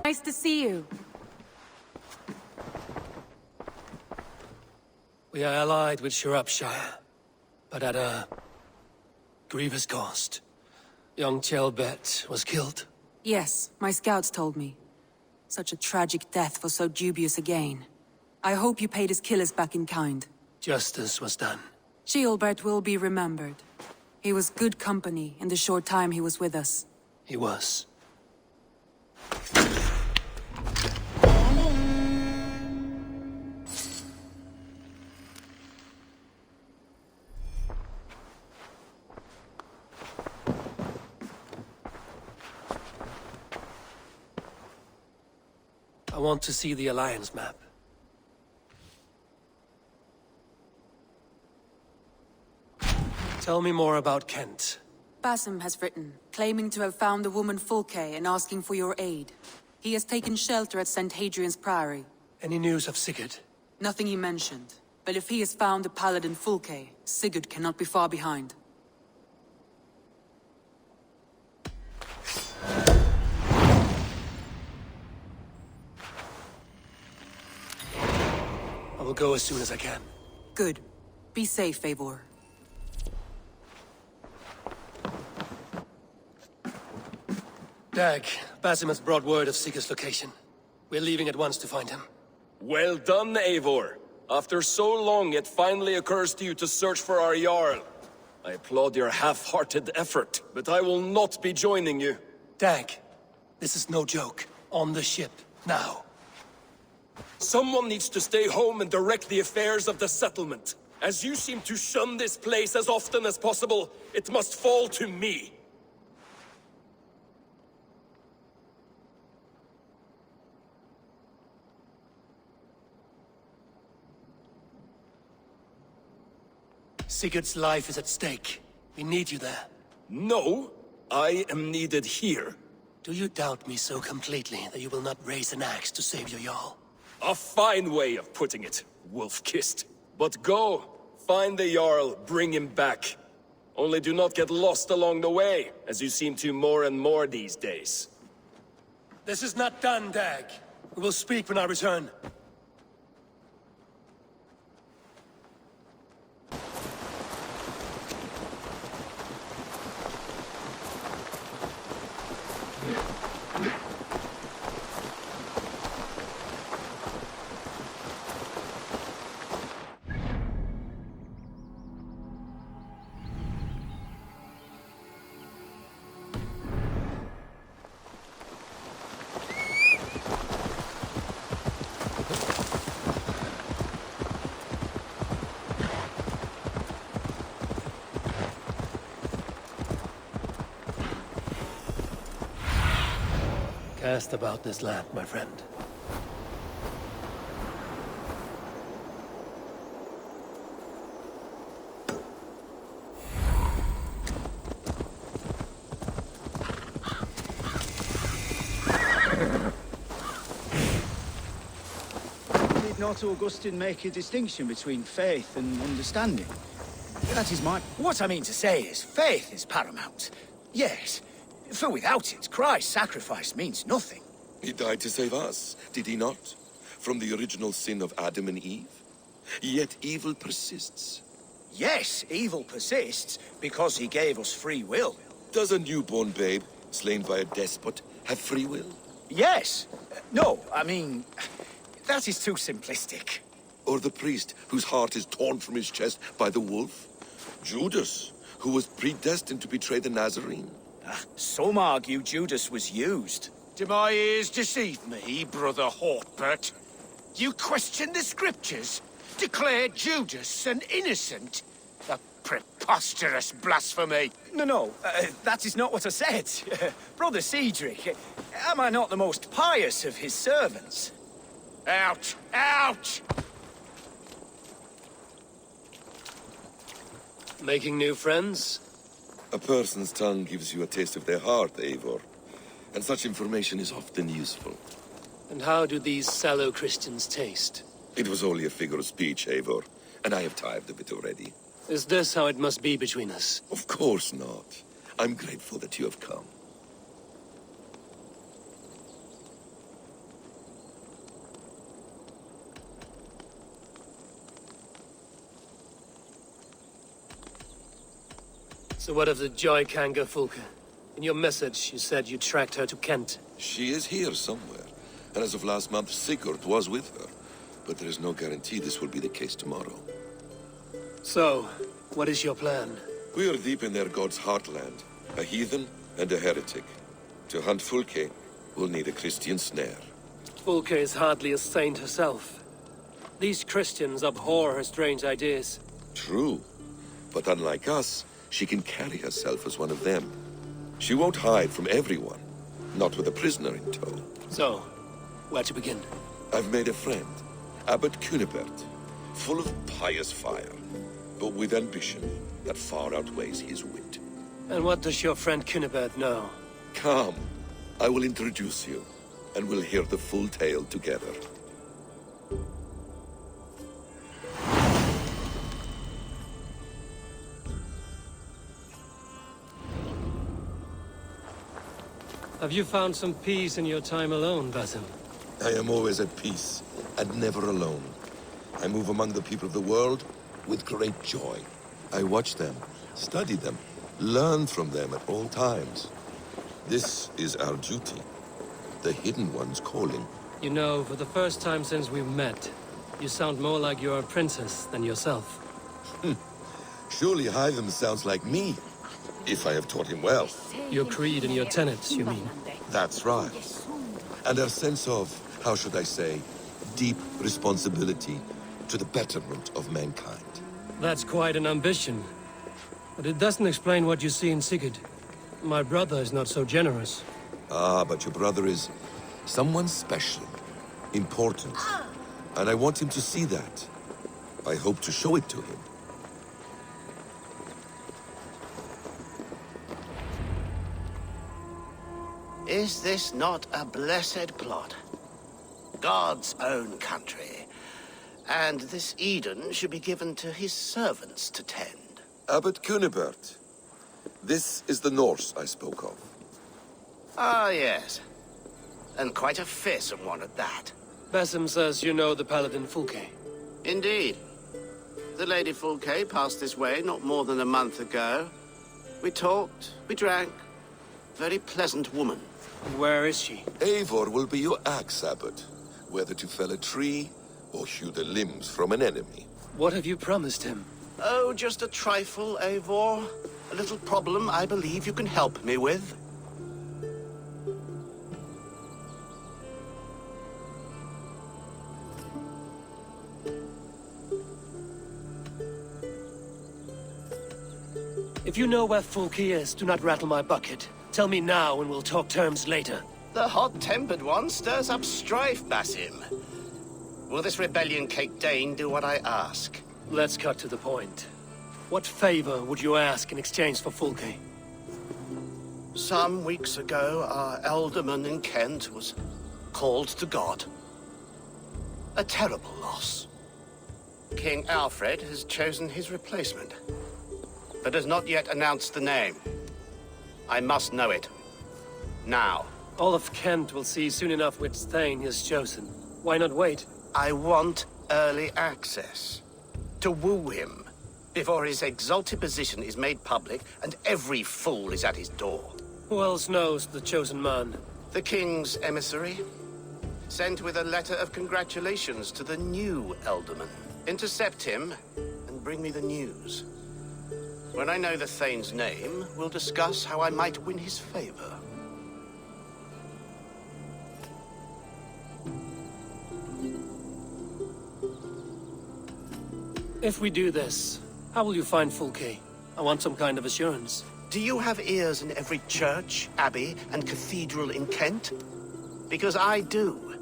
Nice to see you. We are allied with Shropshire, but at a grievous cost. Young Abbot was killed. Yes, my scouts told me. Such a tragic death for so dubious a gain. I hope you paid his killers back in kind. Justice was done. Abbot will be remembered. He was good company in the short time he was with us. He was. I want to see the Alliance map. Tell me more about Kent. Basim has written, claiming to have found the woman Fulke and asking for your aid. He has taken shelter at St. Hadrian's Priory. Any news of Sigurd? Nothing he mentioned. But if he has found the paladin Fulke, Sigurd cannot be far behind. I will go as soon as I can. Good. Be safe, Eivor. Dag, Basim has brought word of Sigurd's location. We're leaving at once to find him. Well done, Eivor. After so long, it finally occurs to you to search for our Jarl. I applaud your half-hearted effort, but I will not be joining you. Dag, this is no joke. On the ship, now. Someone needs to stay home and direct the affairs of the settlement. As you seem to shun this place as often as possible, it must fall to me. Sigurd's life is at stake. We need you there. No, I am needed here. Do you doubt me so completely that you will not raise an axe to save your Jarl? A fine way of putting it, wolf-kissed. But go, find the Jarl, bring him back. Only do not get lost along the way, as you seem to more and more these days. This is not done, Dag. We will speak when I return. Cast about this land, my friend. Did not Augustine make a distinction between faith and understanding? That is my... What I mean to say is, faith is paramount. Yes. For without it, Christ's sacrifice means nothing. He died to save us, did he not? From the original sin of Adam and Eve? Yet evil persists. Yes, evil persists because he gave us free will. Does a newborn babe, slain by a despot, have free will? Yes. No, I mean... That is too simplistic. Or the priest whose heart is torn from his chest by the wolf? Judas, who was predestined to betray the Nazarene? Some argue Judas was used. Do my ears deceive me, Brother Hawkbert? You question the scriptures? Declare Judas an innocent? A preposterous blasphemy! No, that is not what I said. Brother Cedric, am I not the most pious of his servants? Out! Out! Making new friends? A person's tongue gives you a taste of their heart, Eivor. And such information is often useful. And how do these sallow Christians taste? It was only a figure of speech, Eivor. And I have tired of it already. Is this how it must be between us? Of course not. I'm grateful that you have come. So what of the Joy Kanga Fulka? In your message, you said you tracked her to Kent. She is here somewhere, and as of last month, Sigurd was with her. But there is no guarantee this will be the case tomorrow. So, what is your plan? We are deep in their god's heartland, a heathen and a heretic. To hunt Fulke, we'll need a Christian snare. Fulka is hardly a saint herself. These Christians abhor her strange ideas. True, but unlike us, she can carry herself as one of them. She won't hide from everyone, not with a prisoner in tow. So, where to begin? I've made a friend, Abbot Cunibert, full of pious fire, but with ambition that far outweighs his wit. And what does your friend Cunibert know? Come, I will introduce you, and we'll hear the full tale together. Have you found some peace in your time alone, Basim? I am always at peace, and never alone. I move among the people of the world with great joy. I watch them, study them, learn from them at all times. This is our duty, the Hidden One's calling. You know, for the first time since we met, you sound more like you're a princess than yourself. Surely Hytham sounds like me, if I have taught him well. Your creed and your tenets, you mean? That's right. And our sense of, how should I say, deep responsibility to the betterment of mankind. That's quite an ambition. But it doesn't explain what you see in Sigurd. My brother is not so generous. Ah, but your brother is someone special, important. And I want him to see that. I hope to show it to him. Is this not a blessed plot? God's own country. And this Eden should be given to his servants to tend. Abbot Cunibert. This is the Norse I spoke of. Ah, yes. And quite a fearsome one at that. Basim says you know the paladin Fulke. Indeed. The Lady Fulke passed this way not more than a month ago. We talked, we drank. Very pleasant woman. Where is she? Eivor will be your axe, Abbot. Whether to fell a tree or hew the limbs from an enemy. What have you promised him? Oh, just a trifle, Eivor. A little problem I believe you can help me with. If you know where Fulke is, do not rattle my bucket. Tell me now and we'll talk terms later. The hot-tempered one stirs up strife, Basim. Will this rebellion Cape Dane do what I ask? Let's cut to the point. What favor would you ask in exchange for Fulke? Some weeks ago, our alderman in Kent was called to God. A terrible loss. King Alfred has chosen his replacement, but has not yet announced the name. I must know it. Now. All of Kent will see soon enough which Thane is chosen. Why not wait? I want early access. To woo him, before his exalted position is made public and every fool is at his door. Who else knows the chosen man? The king's emissary, sent with a letter of congratulations to the new Elderman. Intercept him and bring me the news. When I know the Thane's name, we'll discuss how I might win his favor. If we do this, how will you find Fulke? I want some kind of assurance. Do you have ears in every church, abbey, and cathedral in Kent? Because I do.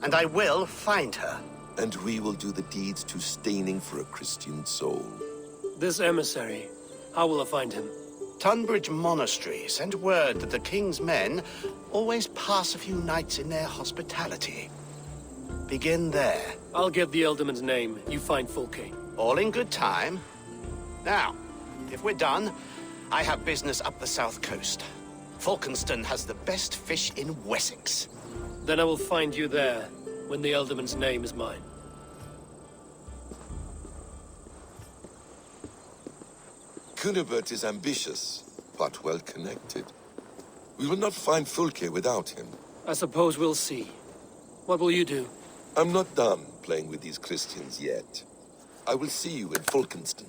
And I will find her. And we will do the deeds too staining for a Christian soul. This emissary, how will I find him? Tunbridge Monastery sent word that the king's men always pass a few nights in their hospitality. Begin there. I'll get the Elderman's name. You find Fulke. All in good time. Now, if we're done, I have business up the south coast. Falkenston has the best fish in Wessex. Then I will find you there, when the Elderman's name is mine. Cunibert is ambitious, but well-connected. We will not find Fulke without him. I suppose we'll see. What will you do? I'm not done playing with these Christians yet. I will see you in Fulkenston.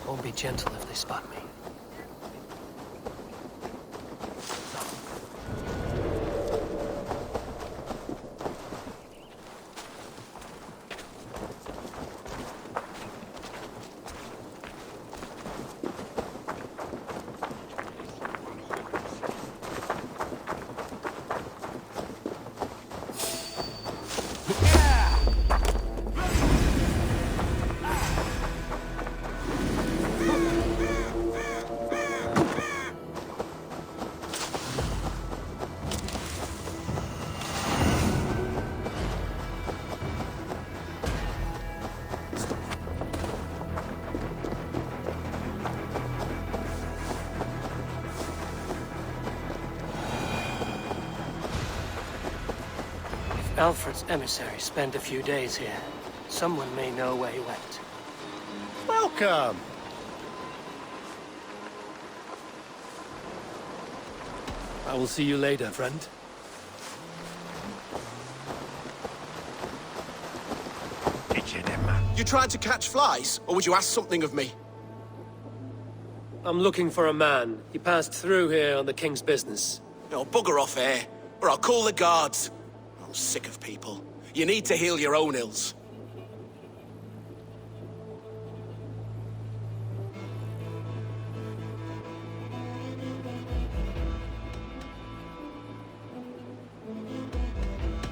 Won't be gentle if they spot me. Alfred's emissaries spent a few days here. Someone may know where he went. Welcome! I will see you later, friend. You tried to catch flies, or would you ask something of me? I'm looking for a man. He passed through here on the king's business. No, bugger off here, or I'll call the guards. I'm sick of people. You need to heal your own ills.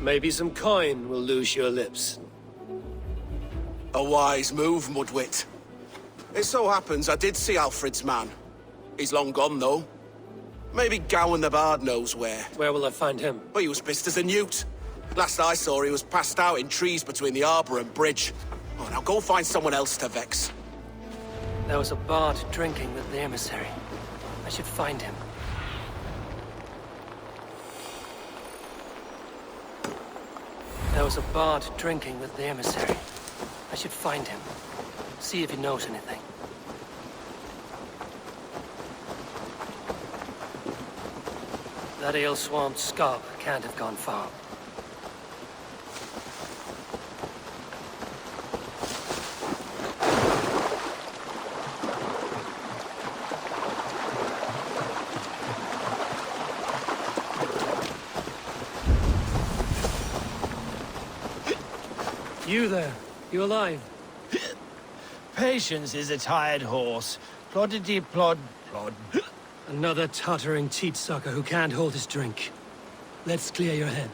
Maybe some coin will loose your lips. A wise move, Mudwit. It so happens I did see Alfred's man. He's long gone, though. Maybe Gowan the Bard knows where. Where will I find him? But he was pissed as a newt. Last I saw, he was passed out in trees between the arbor and bridge. Oh, now go find someone else to vex. There was a bard drinking with the emissary. I should find him. There was a bard drinking with the emissary. I should find him. See if he knows anything. That ale-swamped scab can't have gone far. You there? You alive? Patience is a tired horse. Ploddity plod plod. Another tottering teat sucker who can't hold his drink. Let's clear your head.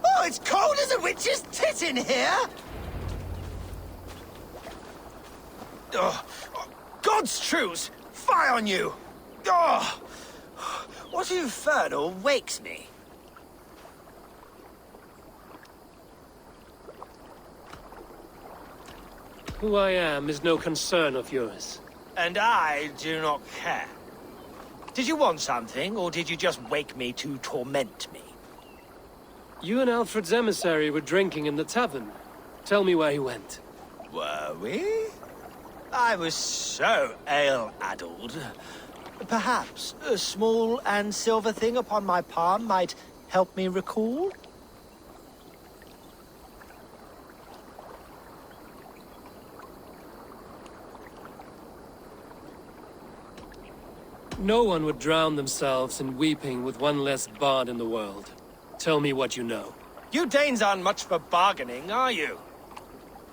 Oh, it's cold as a witch's tit in here! Oh, God's truce! Fie on you! Oh, what infernal wakes me? Who I am is no concern of yours. And I do not care. Did you want something, or did you just wake me to torment me? You and Alfred's emissary were drinking in the tavern. Tell me where he went. Were we? I was so ale-addled. Perhaps a small and silver thing upon my palm might help me recall? No one would drown themselves in weeping with one less bard in the world. Tell me what you know. You Danes aren't much for bargaining, are you?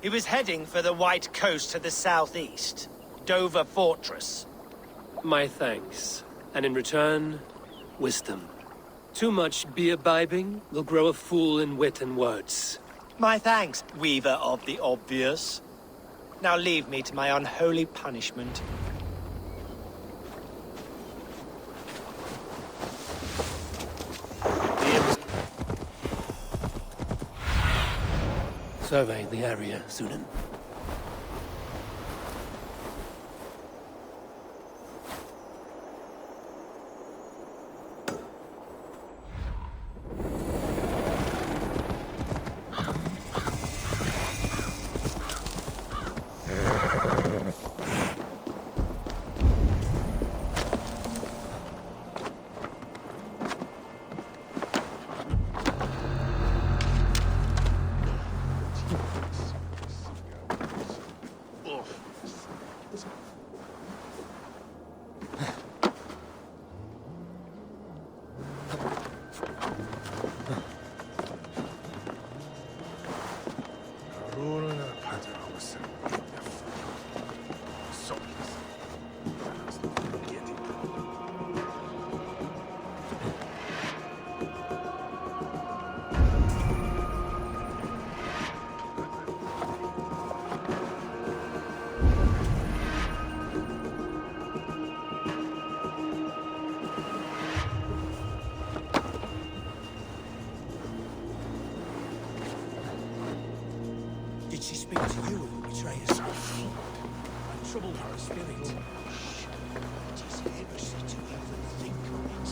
He was heading for the White Coast to the southeast. Dover Fortress. My thanks. And in return, wisdom. Too much beer-bibbing will grow a fool in wit and words. My thanks, Weaver of the Obvious. Now leave me to my unholy punishment. Survey the area, Sunan. Did she speak to you of the betrayers? And troubled her spirit? It is heresy to even think of it.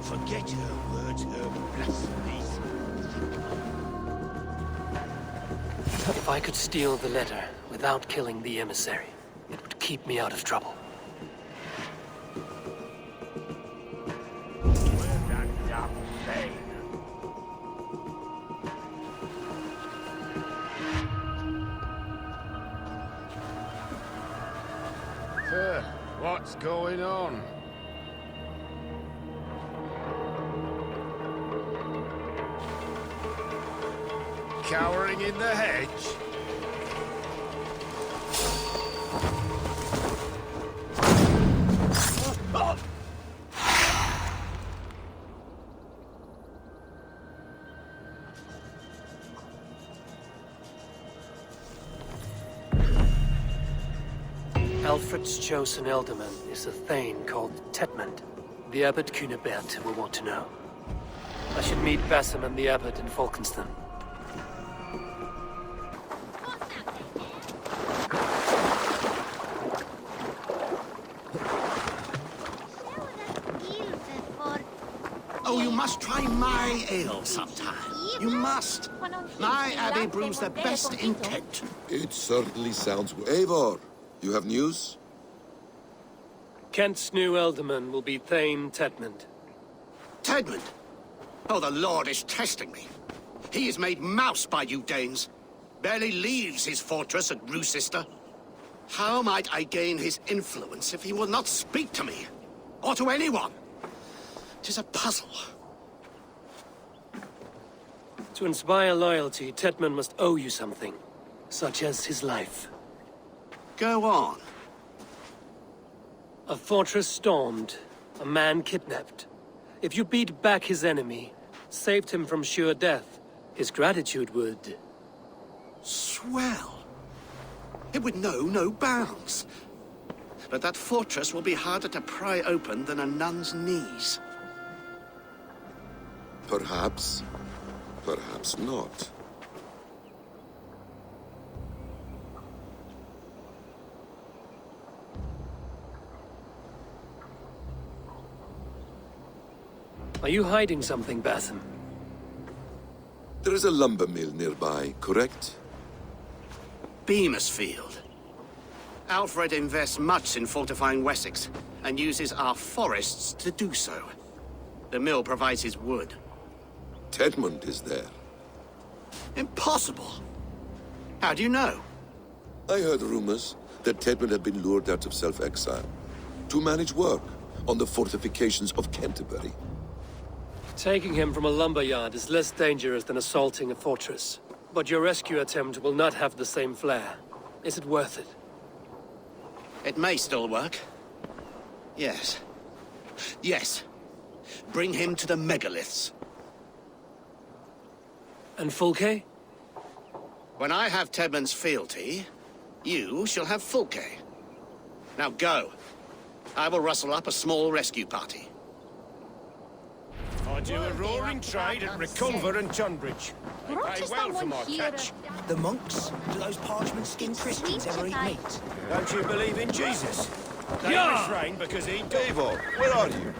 Forget her words, her blasphemies. If I could steal the letter without killing the emissary, it would keep me out of trouble. What's going on? Cowering in the hedge? Alfred's chosen ealdorman is a thane called Tetmund. The Abbot Cunibert will want to know. I should meet Basim and the Abbot in Falkenston. Oh, you must try my ale sometime. You must. My abbey brews the best in Kent. It certainly sounds... Eivor, you have news? Kent's new ealdorman will be Thane Tetmund. Tedmund! Oh, the Lord is testing me. He is made mouse by you Danes. Barely leaves his fortress at Roosister. How might I gain his influence if he will not speak to me? Or to anyone? 'Tis a puzzle. To inspire loyalty, Tetmund must owe you something, such as his life. Go on. A fortress stormed, a man kidnapped. If you beat back his enemy, saved him from sure death, his gratitude would... Swell. It would know no bounds. But that fortress will be harder to pry open than a nun's knees. Perhaps. Perhaps not. Are you hiding something, Basim? There is a lumber mill nearby, correct? Beamisfield. Alfred invests much in fortifying Wessex, and uses our forests to do so. The mill provides his wood. Tedmund is there. Impossible! How do you know? I heard rumors that Tedmund had been lured out of self-exile to manage work on the fortifications of Canterbury. Taking him from a lumberyard is less dangerous than assaulting a fortress. But your rescue attempt will not have the same flair. Is it worth it? It may still work. Yes. Yes. Bring him to the megaliths. And Fulke? When I have Tedmund's fealty, you shall have Fulke. Now go. I will rustle up a small rescue party. I do a roaring trade at Reculver and Tunbridge. They pay well for my catch. The monks? Do those parchment-skinned Christians ever eat meat? Don't you believe in Jesus? They refrain because he died. Eivor, where are you?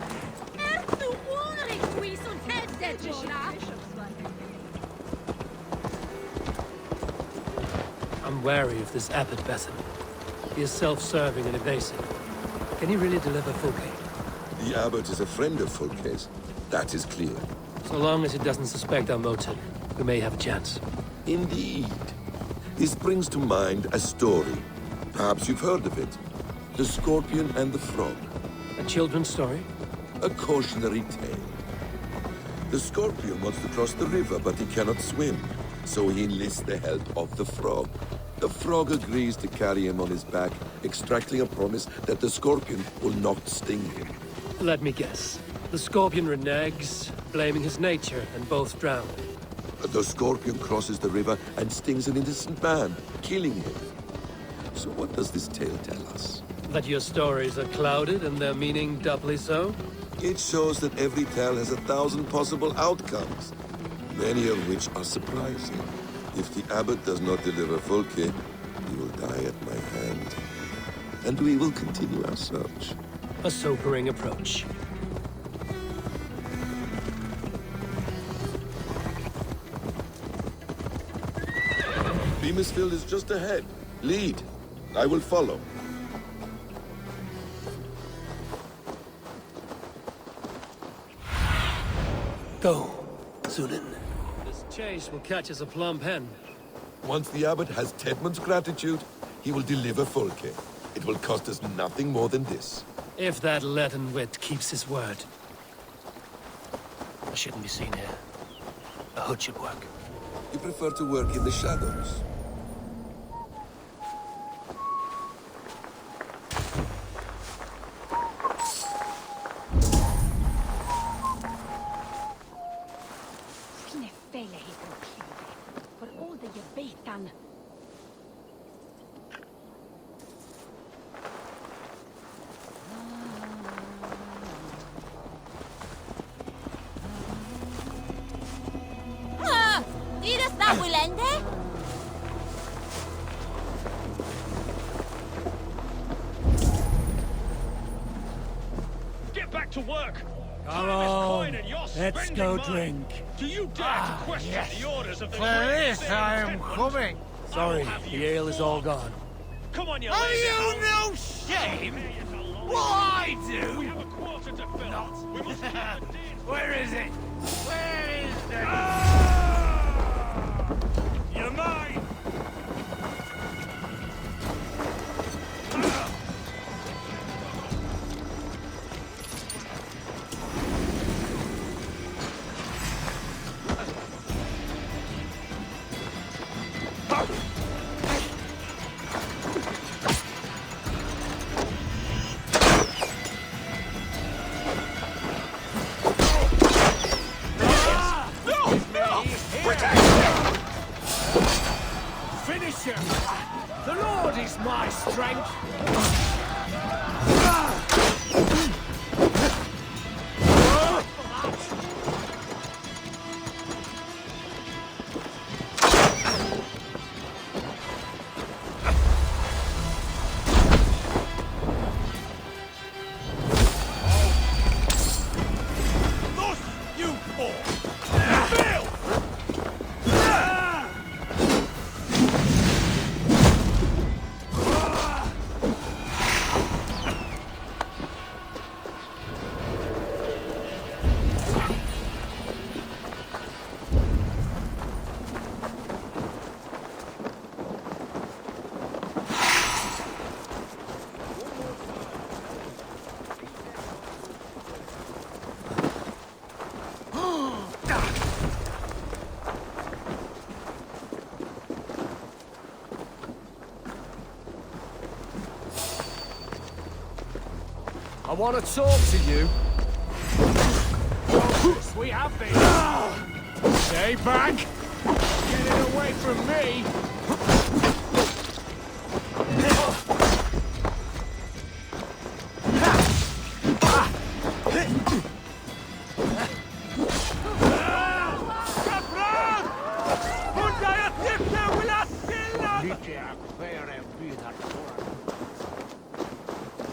I'm wary of this Abbot Basim. He is self-serving and evasive. Can he really deliver Fulke? The Abbot is a friend of Fulke's. That is clear. So long as he doesn't suspect our motive, we may have a chance. Indeed. This brings to mind a story. Perhaps you've heard of it. The Scorpion and the Frog. A children's story? A cautionary tale. The Scorpion wants to cross the river, but he cannot swim. So he enlists the help of the Frog. The Frog agrees to carry him on his back, extracting a promise that the Scorpion will not sting him. Let me guess. The Scorpion reneges, blaming his nature, and both drown. The Scorpion crosses the river and stings an innocent man, killing him. So what does this tale tell us? That your stories are clouded and their meaning doubly so? It shows that every tale has 1,000 possible outcomes, many of which are surprising. If the Abbot does not deliver Fulke, he will die at my hand. And we will continue our search. A sobering approach. Beamisfield is just ahead. Lead. I will follow. Go, Sunan. This chase will catch us a plump hen. Once the Abbot has Tedmund's gratitude, he will deliver Fulke. It will cost us nothing more than this. If that leaden wit keeps his word. I shouldn't be seen here. A hood should work. You prefer to work in the shadows. Get back to work! Come Time is on, coin and you're let's spending go mine. drink. Do you dare to question the orders of the For great this Baron I am Tedmund? coming. Sorry, have you the ale is all fought. gone. Come on, you Have lazy you hound. no shame? What I We do? have a quarter to fill. We must keep the deed. Where is it? Where is the... You're mine! Finish him! The Lord is my strength! want to talk to you. Yes, we have been. Stay back. Get it away from me.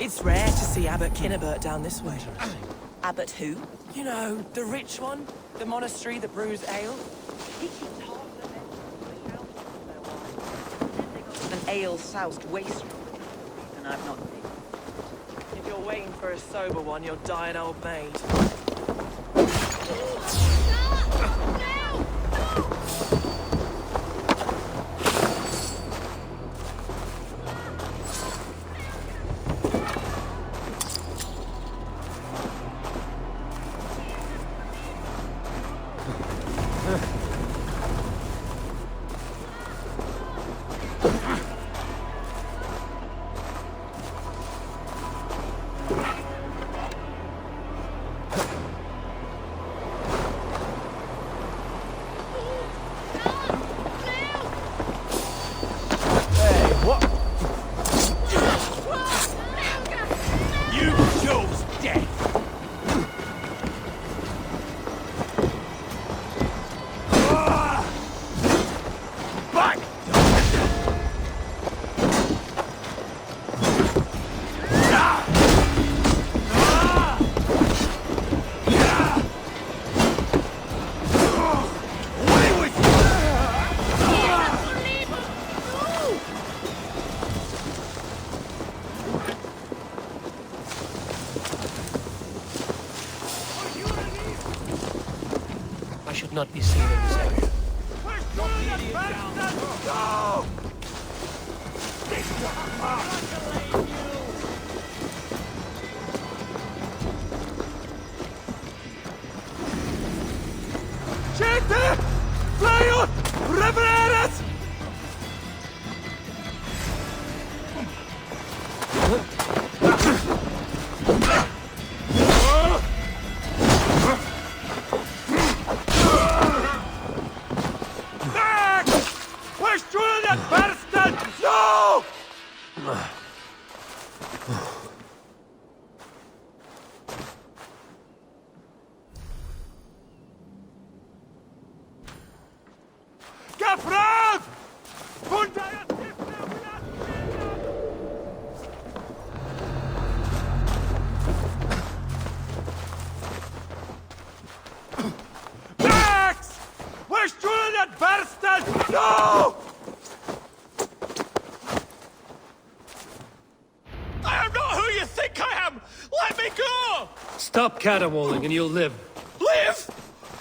It's rare to see Abbot Kinnebert down this way. Abbot who? You know, the rich one? The monastery that brews ale? An ale-soused waste, and I've not been. If you're waiting for a sober one, you'll die an old maid. I should not be seen in this area. Stop caterwauling and you'll live. Live?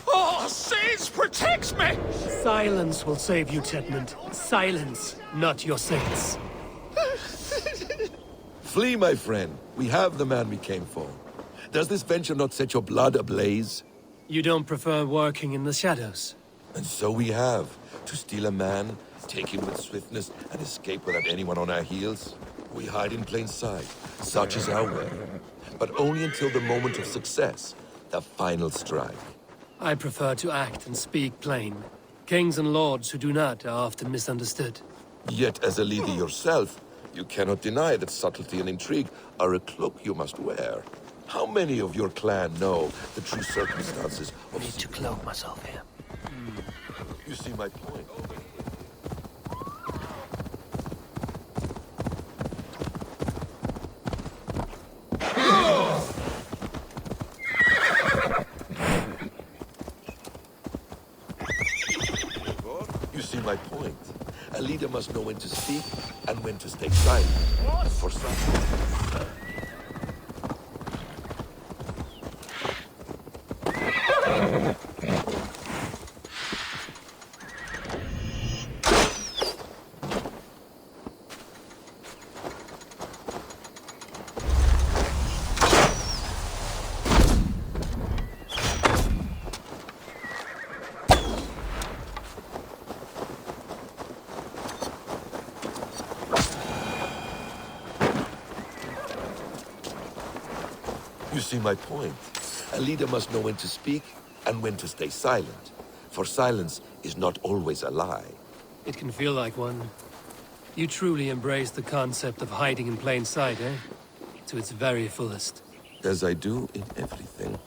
Oh, Saints protects me! Silence will save you, Tetmund. Silence, not your saints. Flee, my friend. We have the man we came for. Does this venture not set your blood ablaze? You don't prefer working in the shadows? And so we have. To steal a man, take him with swiftness, and escape without anyone on our heels? We hide in plain sight. Such is our way. But only until the moment of success, the final strike. I prefer to act and speak plain. Kings and lords who do not are often misunderstood. Yet as a leader yourself, you cannot deny that subtlety and intrigue are a cloak you must wear. How many of your clan know the true circumstances of... I need to cloak myself here. You see my point? You see my point. A leader must know when to speak and when to stay silent. For some... You see my point. A leader must know when to speak and when to stay silent. For silence is not always a lie. It can feel like one. You truly embrace the concept of hiding in plain sight, eh? To its very fullest. As I do in everything.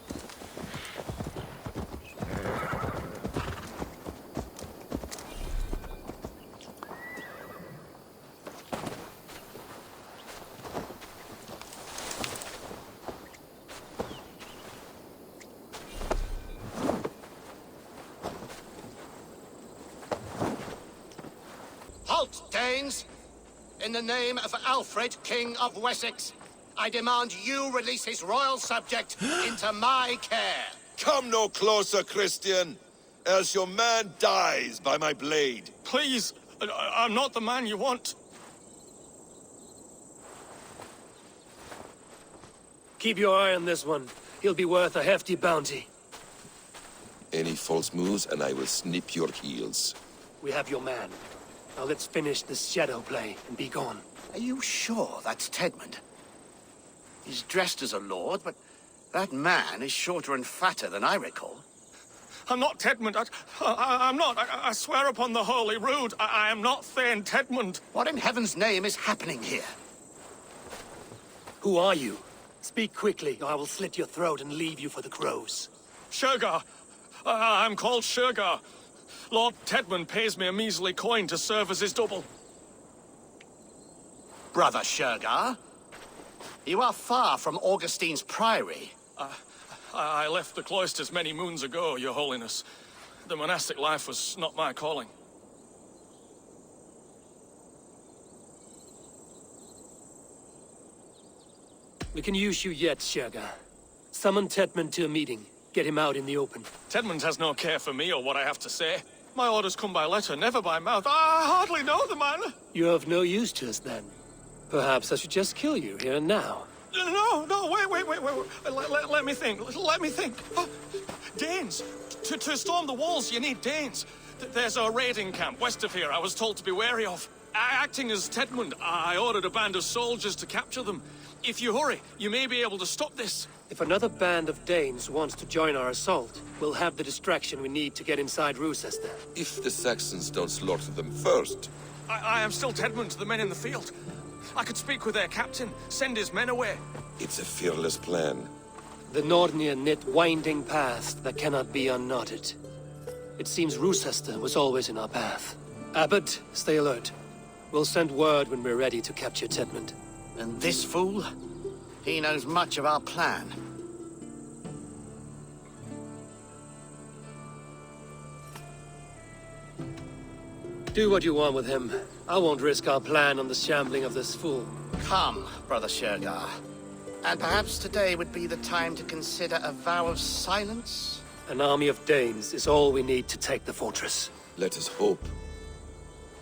Halt, Danes! In the name of Alfred, King of Wessex, I demand you release his royal subject into my care. Come no closer, Christian, else your man dies by my blade. Please, I'm not the man you want. Keep your eye on this one. He'll be worth a hefty bounty. Any false moves and I will snip your heels. We have your man. Now let's finish this shadow play and be gone. Are you sure that's Tedmund? He's dressed as a lord, but that man is shorter and fatter than I recall. I'm not Tedmund. I'm not. I swear upon the Holy Rood, I am not Thane Tedmund. What in heaven's name is happening here? Who are you? Speak quickly, or I will slit your throat and leave you for the crows. Shergar. I'm called Shergar. Lord Tedmund pays me a measly coin to serve as his double. Brother Shergar? You are far from Augustine's priory. I left the cloisters many moons ago, Your Holiness. The monastic life was not my calling. We can use you yet, Shergar. Summon Tedmund to a meeting. Get him out in the open. Tedmund has no care for me or what I have to say. My orders come by letter, never by mouth. I hardly know the man. You're of no use to us, then. Perhaps I should just kill you here and now. No, wait. Let me think. Oh, Danes! To storm the walls, you need Danes. There's a raiding camp west of here I was told to be wary of. Acting as Tedmund, I ordered a band of soldiers to capture them. If you hurry, you may be able to stop this. If another band of Danes wants to join our assault, we'll have the distraction we need to get inside Rochester. If the Saxons don't slaughter them first. I am still Tedmund to the men in the field. I could speak with their captain, send his men away. It's a fearless plan. The Nordnir knit winding paths that cannot be unknotted. It seems Rochester was always in our path. Abbot, stay alert. We'll send word when we're ready to capture Tedmund. And this fool? He knows much of our plan. Do what you want with him. I won't risk our plan on the shambling of this fool. Come, Brother Shergar. And perhaps today would be the time to consider a vow of silence? An army of Danes is all we need to take the fortress. Let us hope.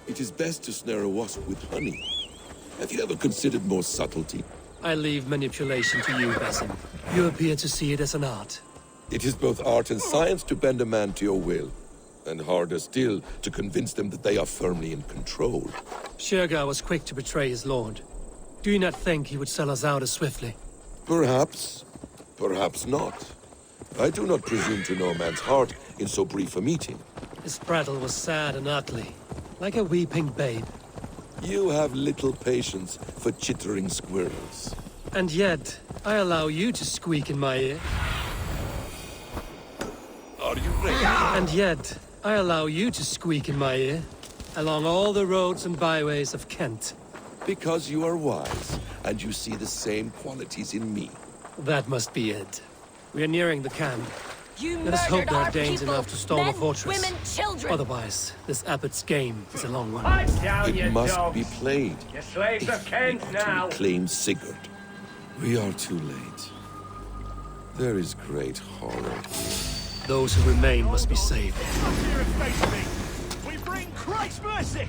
It is best to snare a wasp with honey. Have you ever considered more subtlety? I leave manipulation to you, Basim. You appear to see it as an art. It is both art and science to bend a man to your will. And harder still to convince them that they are firmly in control. Shergar was quick to betray his lord. Do you not think he would sell us out as swiftly? Perhaps. Perhaps not. I do not presume to know a man's heart in so brief a meeting. His prattle was sad and ugly, like a weeping babe. You have little patience for chittering squirrels. And yet, I allow you to squeak in my ear. Are you ready? And yet, I allow you to squeak in my ear, along all the roads and byways of Kent. Because you are wise, and you see the same qualities in me. That must be it. We are nearing the camp. Let us hope there are Danes enough to storm the fortress. Women, children. Otherwise, this Abbot's game is a long one. It must be played. Your slaves of Kent now. To reclaim Sigurd. We are too late. There is great horror. Those who remain must be saved. We bring Christ's mercy.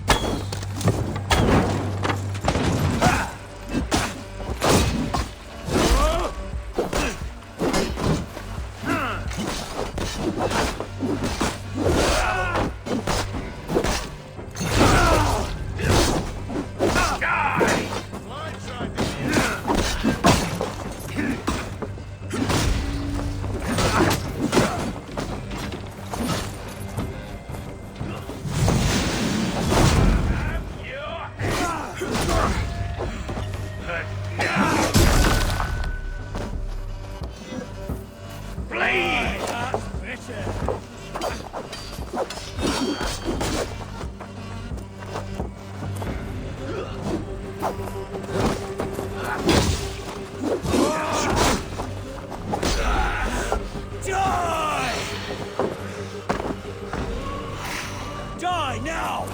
Die now!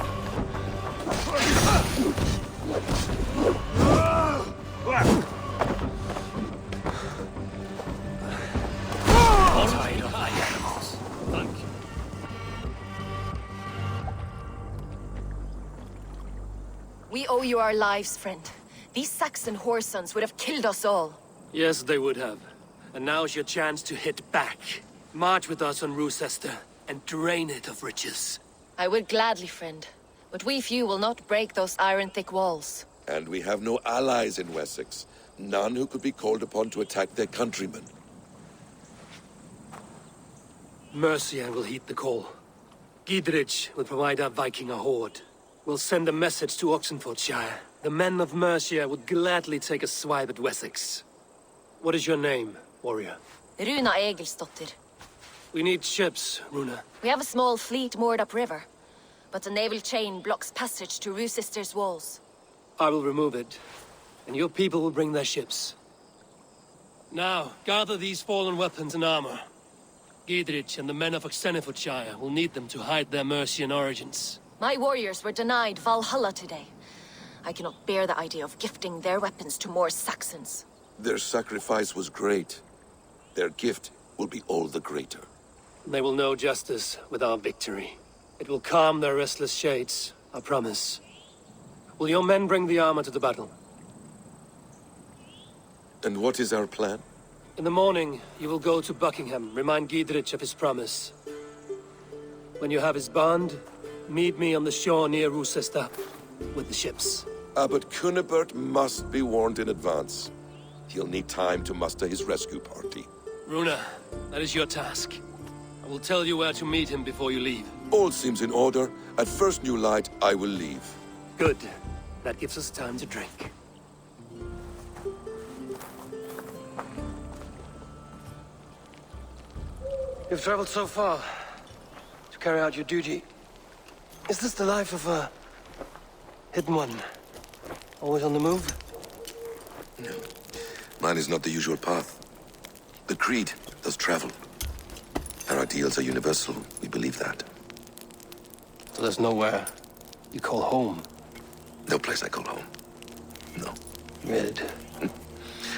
Tired of my animals. Thank you. We owe you our lives, friend. These Saxon whoresons would have killed us all. Yes, they would have. And now's your chance to hit back. March with us on Rochester and drain it of riches. I would gladly, friend. But we few will not break those iron-thick walls. And we have no allies in Wessex. None who could be called upon to attack their countrymen. Mercia will heed the call. Gidrich will provide our Viking a horde. We'll send a message to Oxenfordshire. The men of Mercia would gladly take a swipe at Wessex. What is your name, warrior? Runa Egilsdotter. We need ships, Runa. We have a small fleet moored upriver, but the naval chain blocks passage to Rochester's walls. I will remove it, and your people will bring their ships. Now, gather these fallen weapons and armor. Gidrich and the men of Oxenfordshire will need them to hide their Mercian origins. My warriors were denied Valhalla today. I cannot bear the idea of gifting their weapons to more Saxons. Their sacrifice was great. Their gift will be all the greater. They will know justice with our victory. It will calm their restless shades, I promise. Will your men bring the armor to the battle? And what is our plan? In the morning, you will go to Buckingham, remind Gidrich of his promise. When you have his bond, meet me on the shore near Rochester with the ships. Abbot Cunibert must be warned in advance. He'll need time to muster his rescue party. Runa, that is your task. I will tell you where to meet him before you leave. All seems in order. At first new light, I will leave. Good. That gives us time to drink. You've traveled so far to carry out your duty. Is this the life of a hidden one? Always on the move? No. Mine is not the usual path. The Creed does travel. Our ideals are universal. We believe that. So there's nowhere you call home? No place I call home. No. Good.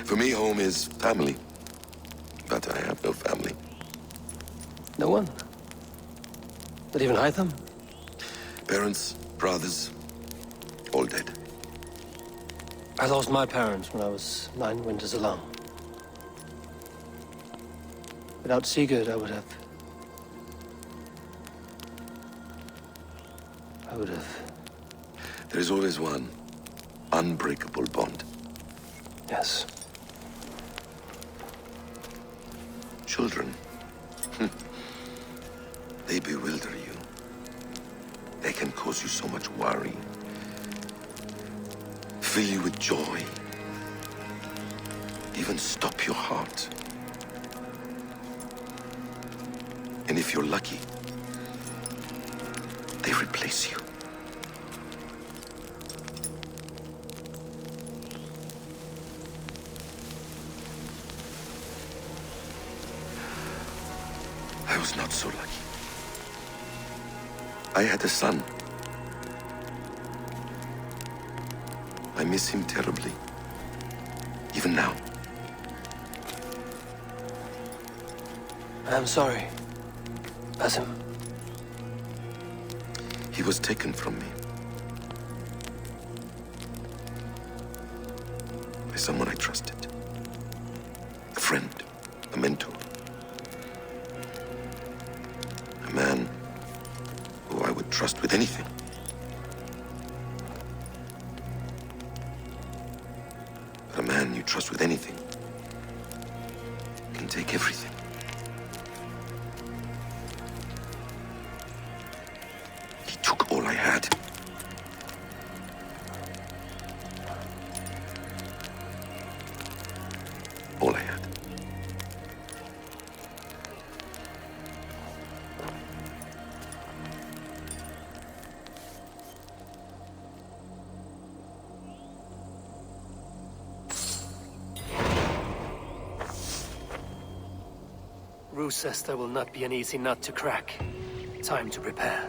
For me, home is family. But I have no family. No one? Not even Hytham? Parents, brothers, all dead. I lost my parents when I was 9 winters alone. Without Sigurd, I would have... There is always one unbreakable bond. Yes. Children. They bewilder you. They can cause you so much worry. Fill you with joy. Even stop your heart. And if you're lucky, they replace you. I was not so lucky. I had a son. I miss him terribly. Even now. I'm sorry. Basim. He was taken from me. By someone I trusted. A friend. A mentor. A man who I would trust with anything. But a man you trust with anything can take everything. He took all I had. All I had. Rochester will not be an easy nut to crack. Time to prepare.